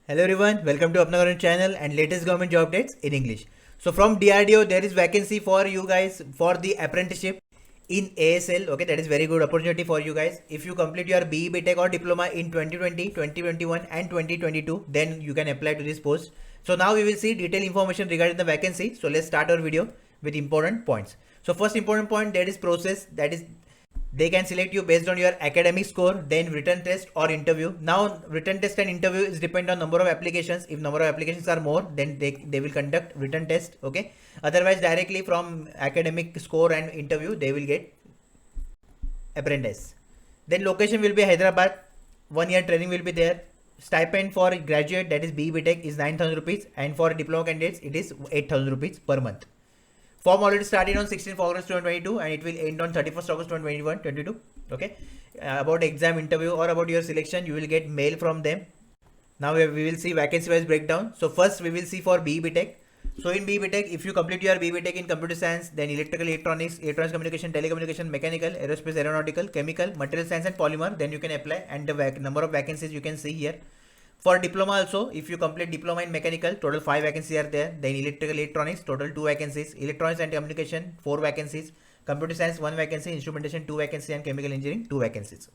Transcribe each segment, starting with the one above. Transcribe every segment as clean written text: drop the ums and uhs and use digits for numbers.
Hello everyone, welcome to Apna Government channel and latest government job updates in English. So from DRDO there is vacancy for you guys for the apprenticeship in ASL. Okay, that is very good opportunity for you guys. If you complete your BE BTech or diploma in 2020, 2021 and 2022, then you can apply to this post. So now we will see detailed information regarding the vacancy. So let's start our video with important points. So first important point, that is process, that is they can select you based on your academic score, then written test or interview. Now written test and interview is depend on number of applications. If number of applications are more, then they will conduct written test. Okay, otherwise directly from academic score and interview they will get apprentice. Then location will be Hyderabad. 1 year training will be there. Stipend for graduate, that is BE BTech, is 9,000 rupees, and for diploma candidates it is 8,000 rupees per month. Form already started on 16th August 2022 and it will end on 31st August 2021-22. Okay. About exam, interview or about your selection, you will get mail from them. Now we will see vacancy wise breakdown. So first we will see for BE BTech. So in BE BTech, if you complete your BE BTech in computer science, then electrical, electronics, electronics communication, telecommunication, mechanical, aerospace, aeronautical, chemical, material science and polymer, then you can apply, and the number of vacancies you can see here. For diploma also, if you complete diploma in mechanical, total 5 vacancies are there. Then electrical, electronics, total 2 vacancies. Electronics and communication, 4 vacancies. Computer science, 1 vacancy. Instrumentation, 2 vacancies. And chemical engineering, 2 vacancies.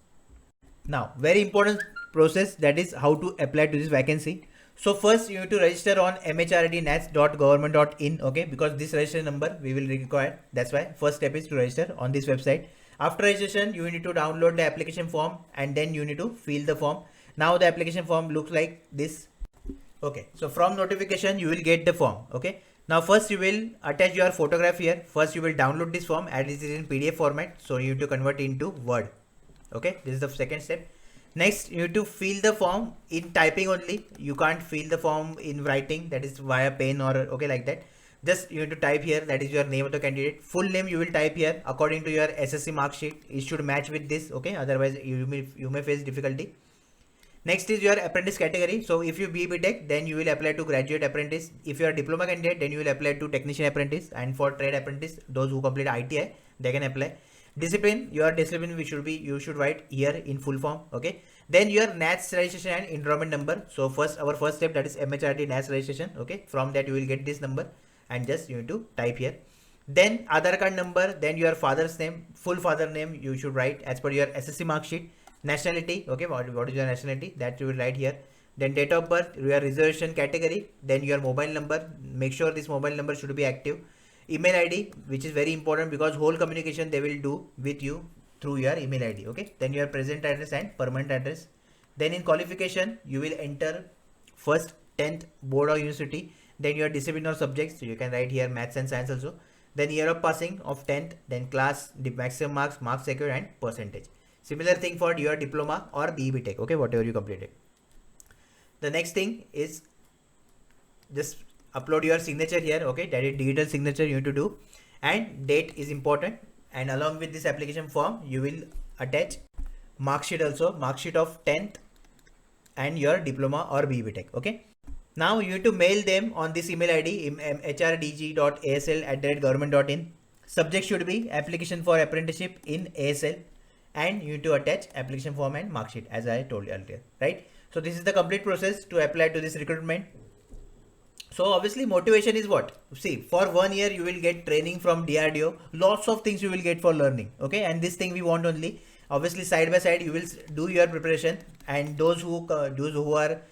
Now, very important process, that is how to apply to this vacancy. So first you need to register on mhrdnats.government.in. Okay, because this registration number we will require. That's why first step is to register on this website. After registration, you need to download the application form and then you need to fill the form. Now the application form looks like this. Okay, so from notification you will get the form. Okay, now first you will attach your photograph here. First you will download this form as it is in PDF format, so you need to convert it into Word. Okay, this is the second step. Next you need to fill the form in typing only. You can't fill the form in writing, that is via pen or okay like that. Just you need to type here, that is your name of the candidate. Full name you will type here according to your SSC mark sheet. It should match with this. Okay, otherwise you may face difficulty. Next is your apprentice category. So if you BE BTech, then you will apply to graduate apprentice. If you are diploma candidate, then you will apply to technician apprentice, and for trade apprentice, those who complete ITI, they can apply. Discipline, your discipline you should write here in full form. Okay. Then your NATS registration and enrollment number. So first our first step, that is MHRD NATS registration. Okay. From that you will get this number and just you need to type here. Then Aadhaar card number, then your father's name, full father name you should write as per your SSC mark sheet. Nationality, okay, what is your nationality, that you will write here. Then date of birth, your reservation category, then your mobile number, make sure this mobile number should be active. Email ID, which is very important because whole communication they will do with you through your email ID. Okay, then your present address and permanent address. Then in qualification you will enter first 10th board or university, then your discipline or subjects, so you can write here maths and science also. Then year of passing of 10th, then class, the maximum marks secured and percentage. Similar thing for your diploma or BE BTech, okay, whatever you completed. The next thing is just upload your signature here, okay, that is digital signature you need to do, and date is important. And along with this application form, you will attach mark sheet also, mark sheet of 10th and your diploma or BE BTech, okay. Now you need to mail them on this email ID, hrdg.asl@government.in. Subject should be application for apprenticeship in ASL, and you need to attach application form and mark sheet as I told you earlier, right? So this is the complete process to apply to this recruitment. So obviously motivation is what? See, for 1 year you will get training from DRDO, lots of things you will get for learning, okay? And this thing we want only. Obviously side by side you will do your preparation, and those who are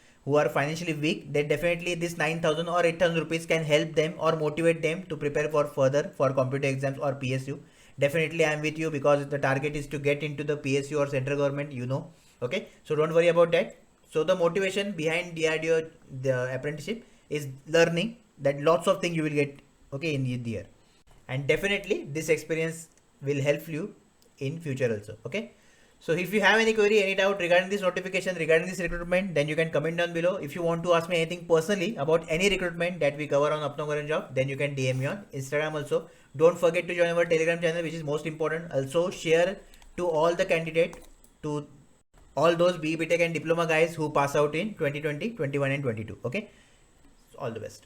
financially weak, then definitely this 9,000 or 8,000 rupees can help them or motivate them to prepare for further for computer exams or PSU. Definitely I am with you because the target is to get into the PSU or central government, you know. Okay, so don't worry about that. So the motivation behind DRDO, the apprenticeship, is learning, that lots of things you will get, okay, in the year. And definitely this experience will help you in future also. Okay, so if you have any query, any doubt regarding this notification, regarding this recruitment, then you can comment down below. If you want to ask me anything personally about any recruitment that we cover on Apna Government Job, then you can DM me on Instagram also. Don't forget to join our Telegram channel, which is most important. Also share to all the candidates, to all those BE BTech and diploma guys who pass out in 2020, 21 and 22. Okay, so all the best.